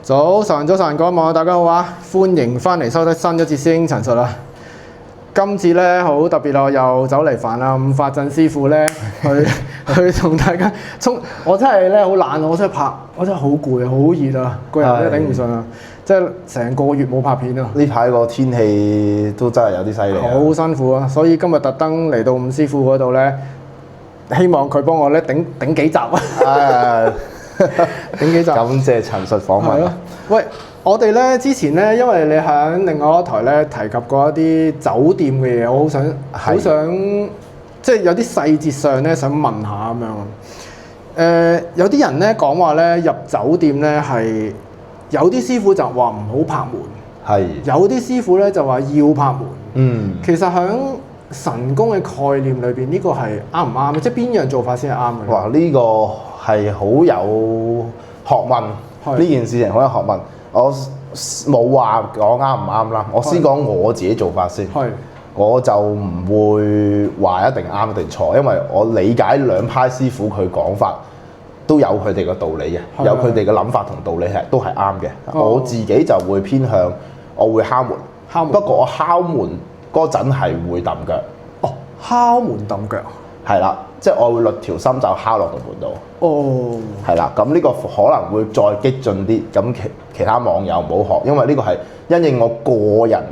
早晨，各位網友大家好啊！歡迎翻嚟收睇新一節師兄陳述啦。今次咧好特別咯，又走嚟煩啦伍發振師傅咧去同大家我真係咧好懶，我真係好攰啊，好熱啊，個人真係頂唔順啊！即係成個月冇拍片啊！呢排個天氣都真係有啲犀利，好辛苦啊！所以今日特登嚟到伍師傅嗰度咧，希望佢幫我咧頂幾集啊！頂幾集？感謝陳述訪問。喂，我哋咧之前咧，因為你喺另外一台咧提及過一啲酒店嘅嘢，我好想即係有啲細節上咧想問下咁樣。有啲人咧講話咧入酒店咧係有啲師傅就話唔好拍門，係有啲師傅咧就話要拍門。其實喺神功嘅概念裏邊，呢個係啱唔啱？即係邊樣做法先係啱嘅？哇！呢個係好有學問，呢件事情好有學問。我冇話講啱唔啱啦，我先講我自己做法先。我就唔會話一定啱一定錯，因為我理解兩派師傅佢講法都有佢哋嘅道理嘅，有佢哋嘅諗法同道理都係啱嘅。我自己就會偏向我會敲門，不過我敲門嗰陣係會揼腳。哦，敲門揼腳。係啦，即係我會律條心就敲落個門度。哦，係啦，咁呢個可能會再激進啲，咁其他網友唔好學，因為呢個係因應我個人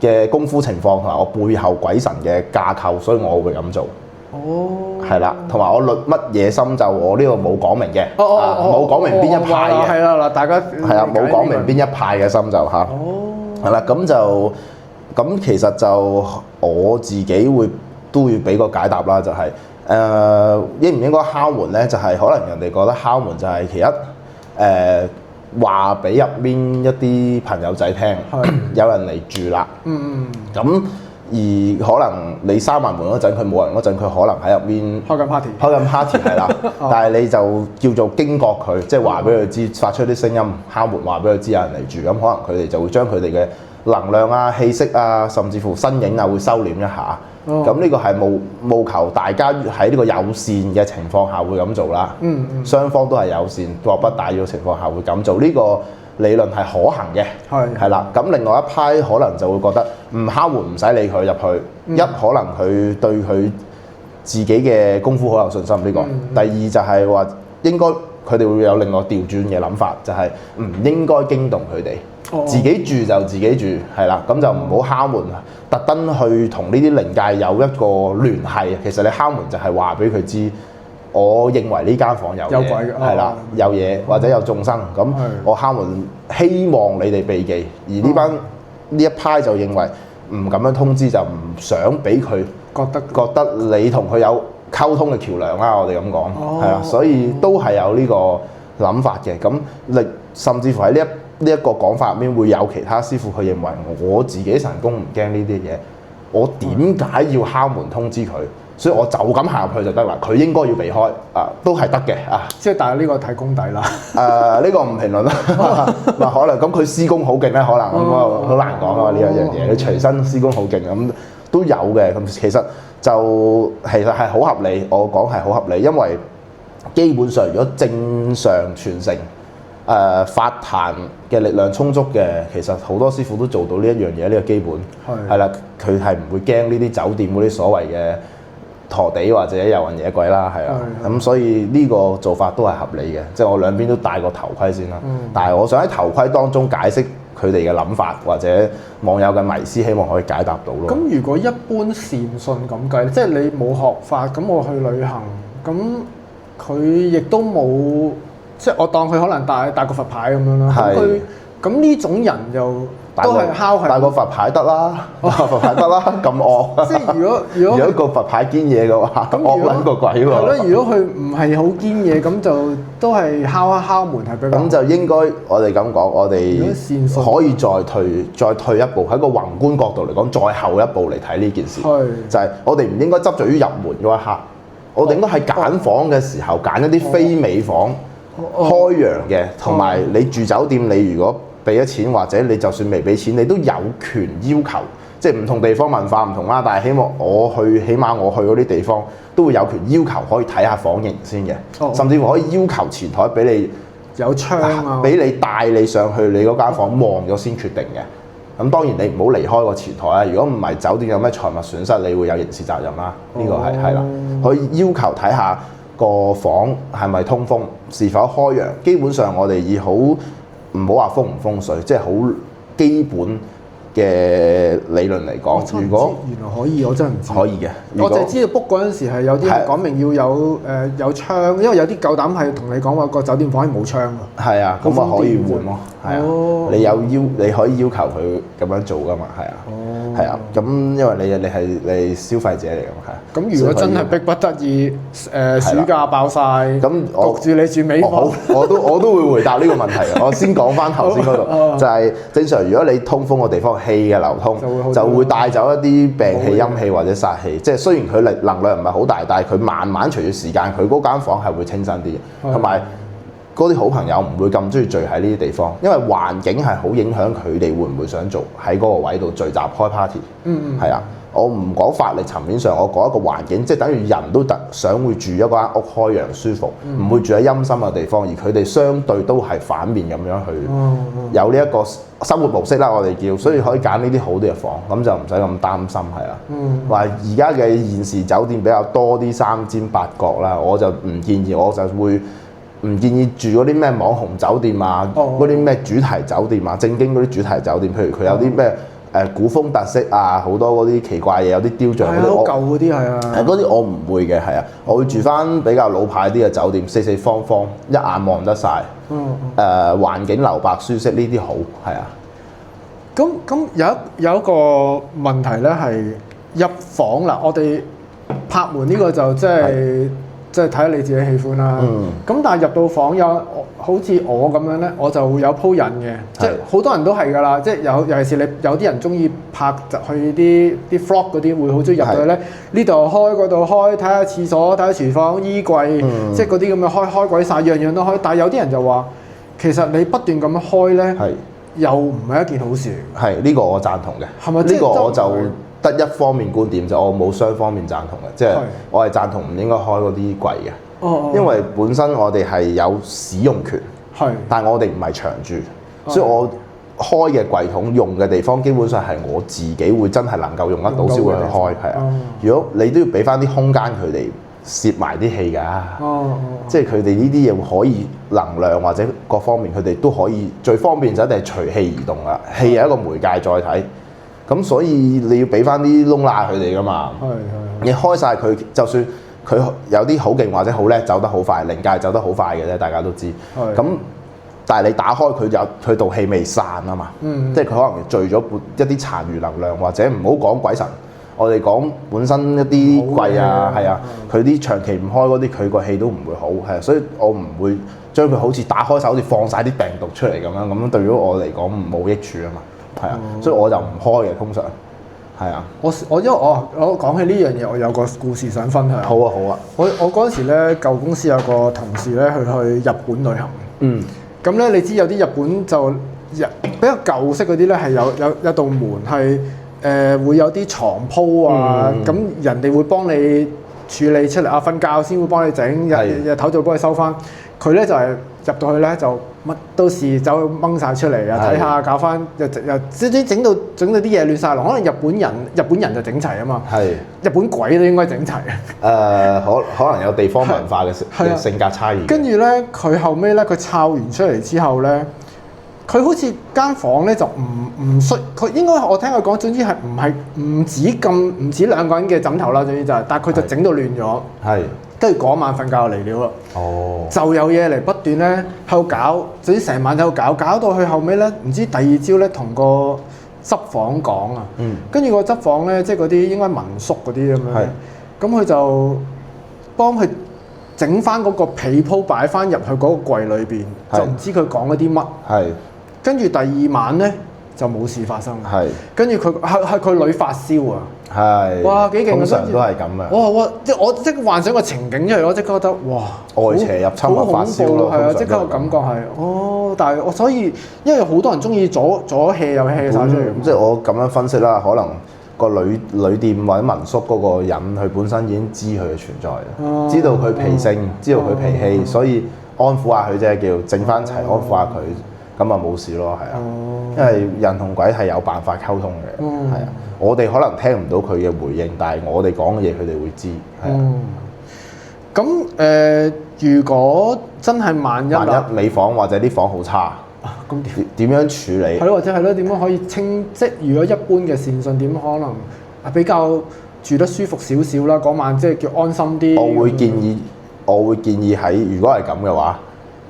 嘅功夫情況同埋我背後鬼神嘅架構，所以我會咁做。哦，係啦，同埋我律乜嘢心就我呢度冇講明嘅，冇講明邊一派嘅。係啦，嗱，大家係啊，冇講明邊一派嘅心就嚇。哦，係啦，咁其實就我自己都會俾個解答啦，就係應唔應該敲門咧？就係可能人哋覺得敲門就係其一話俾入面一啲朋友仔聽，有人嚟住啦。咁而可能你閂埋門嗰陣，佢冇人嗰陣，佢可能喺入面開緊 party 係啦。但係你就叫做驚覺佢，即係話俾佢知，發出啲聲音敲門，話俾佢知有人嚟住。咁可能佢哋就會將佢哋嘅能量啊、氣息啊，甚至乎身影啊，會收斂一下。咁呢個係務求大家喺呢個友善嘅情況下會咁做啦。雙方都係友善、惡不打擾嘅情況下會咁做，呢個理論係可行嘅。係啦。咁另外一派可能就會覺得唔敲門唔使理佢入去。一可能佢對佢自己嘅功夫好有信心呢個。第二就係話應該佢哋會有另外調轉嘅諗法，就係唔應該驚動佢哋。自己住就自己住，係啦，咁就唔好敲門，特登去同呢啲靈界有一個聯繫。其實你敲門就係話俾佢知，我認為呢間房有鬼嘅，係啦，有嘢或者有眾生，咁我敲門希望你哋避忌。而呢一派就認為唔咁樣通知就唔想俾佢覺得你同佢有溝通嘅橋梁啦。我哋咁講係啦，所以都係有呢個諗法嘅。咁甚至乎喺呢一個講法入面會有其他師傅佢認為我自己神功唔驚呢啲嘢，我點解要敲門通知佢？所以我就咁行入去就得啦，佢應該要避開都係得嘅即係但係呢個睇功底啦。呢個唔評論啦。可能咁佢師公好勁咧，可能咁好難講啊呢一樣嘢。你隨身師公好勁咁都有嘅。咁其實係好合理，我講係好合理，因為基本上如果正常傳承。法壇嘅力量充足嘅，其實好多師傅都做到呢一樣嘢，呢個基本係啦，佢係唔會驚呢啲酒店嗰啲所謂嘅陀地或者遊魂野鬼啦，係啦，咁所以呢個做法都係合理嘅，即係我兩邊都戴個頭盔先啦。但係我想喺頭盔當中解釋佢哋嘅諗法或者網友嘅迷思，希望可以解答到咯。咁如果一般善信咁計，即係你冇學法，咁我去旅行，咁佢亦都冇。即係我當佢可能帶個佛牌咁樣啦，咁呢種人又都係敲係帶個佛牌得啦，佛牌得啦，咁惡。即係如果個佛牌堅嘢嘅話，咁惡撚個鬼喎。係咯，如果佢唔係好堅嘢，咁就都係敲一敲門係比較。咁就應該我哋咁講，我哋可以再退一步，喺個宏觀角度嚟講，再後一步嚟睇呢件事。就係我哋唔應該執着於入門嗰一刻，我哋應該係揀房嘅時候揀一啲非美房。開揚嘅，同埋你住酒店，你如果俾咗錢或者你就算未俾錢，你都有權要求，即係唔同地方文化唔同啦。但係起碼我去嗰啲地方都會有權要求可以睇下房型先嘅，甚至乎可以要求前台俾你有窗啊，俾你帶你上去你嗰間房望咗先決定嘅。咁當然你唔好離開個前台啦。如果唔係酒店有咩財物損失，你會有刑事責任啦。呢個係啦，可以要求睇下個房係咪通風，是否開揚。基本上我哋以好唔好話風唔風水，即係好基本嘅理論嚟講，如果原來可以，我真係唔知。可以嘅，我就係知道 book 嗰陣時係有啲講明要有窗，因為有啲夠膽係同你講話個酒店房係冇窗㗎。係啊，咁啊可以換咯，係啊，你可以要求佢咁樣做㗎嘛，係啊，係啊，咁因為你消費者嚟㗎嘛，係啊。咁如果真係逼不得已，暑假爆晒，咁焗住你住尾房，我都會回答呢個問題。我先講翻頭先嗰度，就係正常。如果你通風個地方氣嘅流通，就會帶走一啲病氣、陰氣或者煞氣。即係雖然佢能量唔係好大，但係佢慢慢隨住時間，佢嗰間房係會清新啲嘅，同埋嗰啲好朋友唔會咁中意聚喺呢啲地方，因為環境係好影響佢哋會唔會想做喺嗰個位度聚集開 party。係啊。我唔講法律層面上，我講一個環境，即係等於人都想會住一間屋開揚舒服，唔會住喺陰森嘅地方，而佢哋相對都係反面咁樣去有呢一個生活模式啦，我哋叫，所以可以揀呢啲好啲嘅房，咁就唔使咁擔心係啦。話而家嘅現時酒店比較多啲三尖八角啦，我就唔建議，我就會唔建議住嗰啲咩網紅酒店啊，嗰啲咩主題酒店啊，正經嗰啲主題酒店，譬如佢有啲咩古風特色啊，好多嗰啲奇怪嘢，有啲雕像嗰啲，好舊嗰啲係啊。嗰啲我唔會嘅，係啊，我會住翻比較老牌啲嘅酒店，四四方方，一眼望得晒。環境留白舒適呢啲好，係啊。咁有一個問題咧係入房啦，我哋拍門呢個就即係睇下你自己喜歡啦。咁但係入到房好似我咁樣咧，我就會有鋪癮嘅，即係好多人都係㗎啦。即係尤其是你有啲人中意拍去啲 vlog 嗰啲，會好中意入去咧。呢度開嗰度開，睇下廁所，睇下廚房、衣櫃，即係嗰啲咁嘅開鬼晒，樣樣都開。但係有啲人就話，其實你不斷咁樣開咧，又唔係一件好事。係呢個我贊同嘅。係咪？呢個我就得一方面觀點，就我冇雙方面贊同嘅，即係我係贊同唔應該開嗰啲櫃嘅。因為本身我哋係有使用權，但係我哋唔係長住，所以我開嘅櫃桶用嘅地方基本上係我自己會真係能夠用得到先會去開，係啊。如果你都要俾翻啲空間佢哋攝埋啲氣㗎，即係佢哋呢啲嘢可以能量或者各方面佢哋都可以最方便就一定係隨氣移動啦，氣係一個媒介載體，咁所以你要俾翻啲窿罅佢哋㗎嘛，你開晒佢就算。佢有啲好勁或者好叻，走得好快，靈界走得好快嘅啫，大家都知。咁但係你打開佢道氣未散啊嘛，即係佢可能聚咗一啲殘餘能量，或者唔好講鬼神，我哋講本身一啲櫃啊，係啊，佢啲長期唔開嗰啲，佢個氣都唔會好，係啊，所以我唔會將佢好似打開手好似放晒啲病毒出嚟咁樣，咁對於我嚟講冇益處啊嘛，係啊，所以我就唔開嘅通常。係啊，因為我講起呢樣嘢，我有個故事想分享。好啊，好啊。我嗰陣時咧，舊公司有個同事咧，去日本旅行。咁咧，你知有啲日本就比較舊式嗰啲咧，係有道門係會有啲床鋪啊，咁人哋會幫你處理出嚟啊，瞓覺先會幫你整，日頭就幫你收翻。佢咧就係入到去咧就乜都試，走去掹晒出嚟啊，睇下搞翻又整到啲嘢亂晒龍。可能日本人就整齊啊嘛，日本鬼都應該整齊。可能有地方文化嘅性格差異。跟住咧，佢後尾咧，佢抄完出嚟之後咧，佢好似間房咧就唔需，佢應該我聽佢講，總之係唔止兩個人嘅枕頭啦，總之就係，但係佢就整到亂咗。跟住嗰晚瞓覺嚟了啦，就有嘢嚟不斷咧喺度搞，總之成晚喺度搞到佢後尾咧，唔知第二朝咧同個執房講啊，跟住個執房咧，即係嗰啲應該民宿嗰啲咁樣，咁佢就幫佢整翻嗰個被鋪擺翻入去嗰個櫃裏邊，就唔知佢講咗啲乜，跟住第二晚咧就冇事發生，跟住佢係佢女發燒啊。哇幾勁啊！通常都係咁嘅。哇！我即係幻想個情景出嚟，我即刻覺得哇！外邪入侵啊，發燒咯，係啊！即刻個感覺係但係我所以因為好多人中意左氣又氣晒出嚟。即係我咁樣分析啦，可能個旅店或者民宿嗰個人，佢本身已經知佢嘅存在，知道佢脾性，知道佢脾氣，所以安撫下佢啫，叫整翻齊安撫下佢，咁啊冇事咯，係啊。因為人同鬼係有辦法溝通嘅，係啊。我哋可能聽唔到佢嘅回應，但係我哋講嘅嘢佢哋會知，係啊。咁如果真係萬一你房或者啲房好差，咁點樣處理？係咯，或者係咯，點樣可以清？即係如果一般嘅善信點可能比較住得舒服少少啦？嗰晚即係叫安心啲。我會建議喺如果係咁嘅話，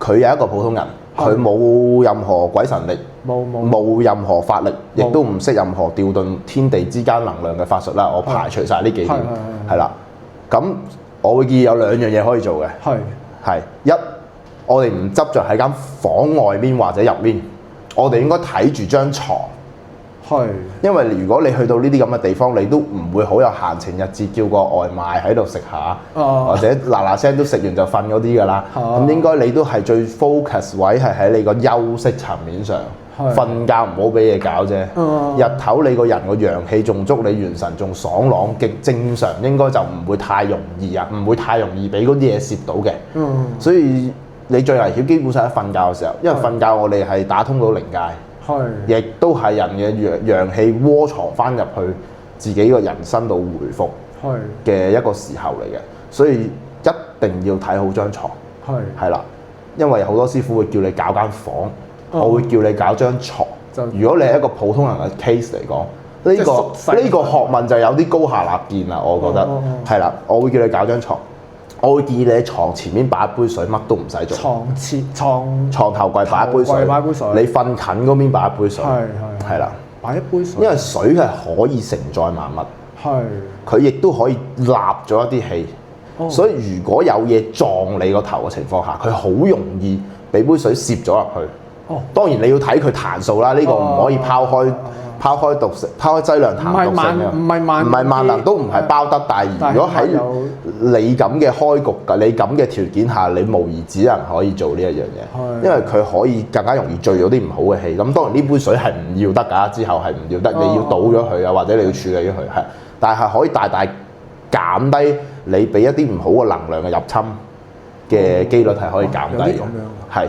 佢有一個普通人，佢冇任何鬼神力，冇任何法力，亦都唔識任何調動天地之間能量嘅法術啦。我排除晒呢幾點，係啦。咁我會建議有兩樣嘢可以做嘅，係一，我哋唔執着喺間房外面或者入面，我哋應該睇住張床。因為如果你去到呢啲咁嘅地方，你都唔會好有閒情逸致叫個外賣喺度食下，或者嗱聲都食完就瞓嗰啲㗎啦。咁應該你都係最 focus 位係喺你個休息層面上，瞓覺唔好俾嘢搞啫。日頭你個人個陽氣仲足，你元神仲爽朗極正常，應該就唔會太容易啊，唔會太容易俾嗰啲嘢攝到嘅。所以你最危險基本上喺瞓覺嘅時候，因為瞓覺我哋係打通到靈界。亦都係人嘅陽氣窩藏翻入去自己個人身度回復嘅一個時候嚟嘅，所以一定要睇好張床。係啦，因為好多師傅會叫你搞間房，我會叫你搞張床。如果你係一個普通人嘅 case 嚟講，呢個學問就有啲高下立見啦，我覺得係啦，我會叫你搞張床。我會建議你喺床前面擺一杯水，乜都唔使做。床頭櫃擺一杯水，你瞓近嗰邊擺一杯水，係啦，擺一杯水。因為水係可以承載萬物，佢亦都可以立咗一啲氣，所以如果有嘢撞你個頭嘅情況下，佢好容易俾杯水攝咗入去。當然你要睇佢彈數啦，呢個唔可以拋開毒性，拋開劑量談毒性嘅，唔係萬能都唔係包得。但係如果喺你咁嘅開局㗎，你咁嘅條件下，你無疑只能可以做呢一樣嘢，因為佢可以更加容易聚咗啲唔好嘅氣。咁當然呢杯水係唔要得㗎，之後係唔要得，你要倒咗佢啊，或者你要處理咗佢係。但係可以大大減低你俾一啲唔好嘅能量嘅入侵嘅機率係可以減低嘅，係。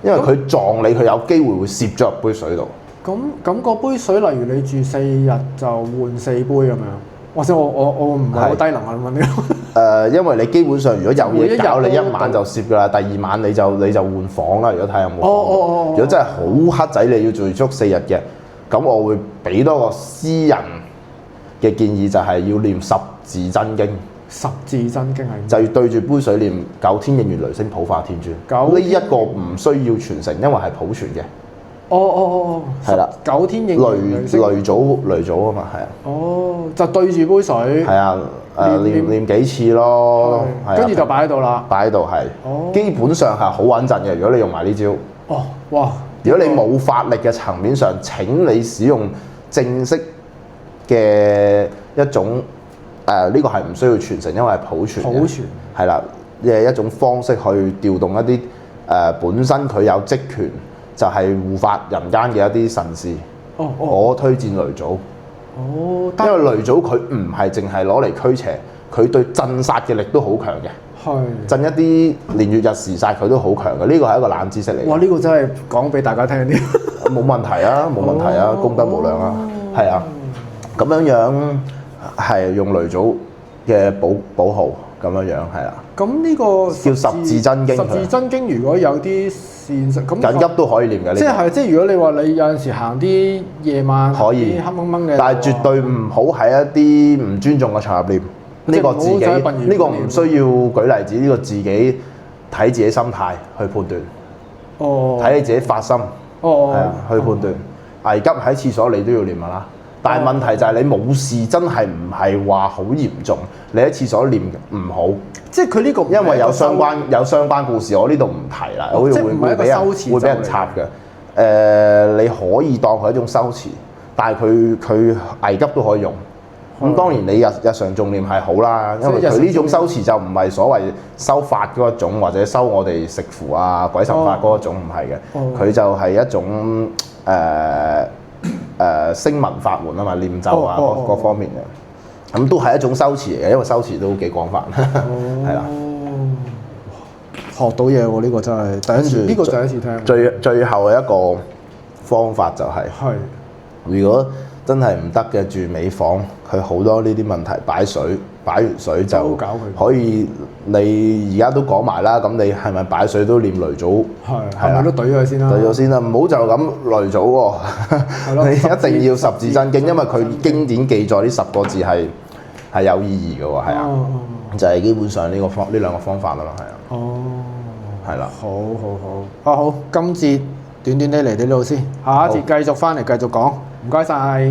因為佢撞你，佢有機會會攝咗入杯水度。咁嗰杯水，例如你住4日就換4杯咁樣，或者我唔係好低能啊咁樣。因為你基本上如果有嘢搞，你一晚就攝㗎啦，第二晚你就換房啦。如果睇有冇房，如果真係好黑仔，你要住足4日嘅，咁我會俾多個私人嘅建議，就係要念十字真經。十字真經係就要對住杯水念九天應元雷聲普化天尊。呢一個唔需要傳承，因為係普傳嘅。係啦，九天應元雷祖啊嘛，係啊。就對住杯水。係啊，念幾次咯，跟住就擺喺度啦。擺喺度係，基本上係好穩陣嘅。如果你用埋呢招。哇！如果你冇法力嘅層面上，請你使用正式嘅一種。呢個係唔需要傳承，因為係普傳嘅，係啦，嘅一種方式去調動一啲本身佢有職權，就係護法人間嘅一啲神士。我推薦雷祖。因為雷祖佢唔係淨係攞嚟驅邪，佢對鎮殺嘅力都好強嘅。鎮一啲年月日時煞佢都好強嘅，呢個係一個冷知識嚟。哇！呢個真係講俾大家聽啲。冇問題啊，冇問題啊，功德無量啊，係啊，咁樣。係用雷祖嘅寶號咁樣樣，係啦。咁呢個叫十字真經。十字真經如果有啲善信咁緊急都可以念嘅。即係如果你話你有陣時行啲夜晚可以黑掹掹嘅，但係絕對唔好喺一啲唔尊重嘅場合念。呢個自己呢個唔需要舉例子，呢個自己睇自己心態去判斷。睇你自己發心。係啊，去判斷。危急喺廁所你都要念㗎啦。但係問題就係你冇事，真係唔係話好嚴重。你喺廁所念唔好，即係佢呢個因為有相關故事，我呢度唔提啦，好似會俾人插嘅。你可以當佢一種修辭，但係佢危急都可以用。咁當然你日常重念係好啦，因為佢呢種修辭就唔係所謂修法嗰一種，或者修我哋食符啊、鬼神法嗰一種，唔係嘅。佢就係一種聲聞法門啊嘛，念咒啊各方面嘅，咁都係一種修辭嚟嘅，因為修辭都幾廣泛，係啦。學到嘢喎！呢個真係第一次，呢個第一次聽。最後嘅一個方法就係、係，如果真係唔得嘅住尾房，佢好多呢啲問題擺水，擺完水就可以。你而家都講埋啦，咁你係咪擺水都念雷祖？係咪都懟咗佢先啦？懟咗先啦，唔好就咁雷祖喎。你一定要十字真經，因為佢經典記載呢10個字係有意義嘅喎，係啊，就係基本上呢兩個方法啦，係啊。哦，係啦，好，好，今節短短地嚟到呢度先，下一節繼續翻嚟繼續講，唔該晒。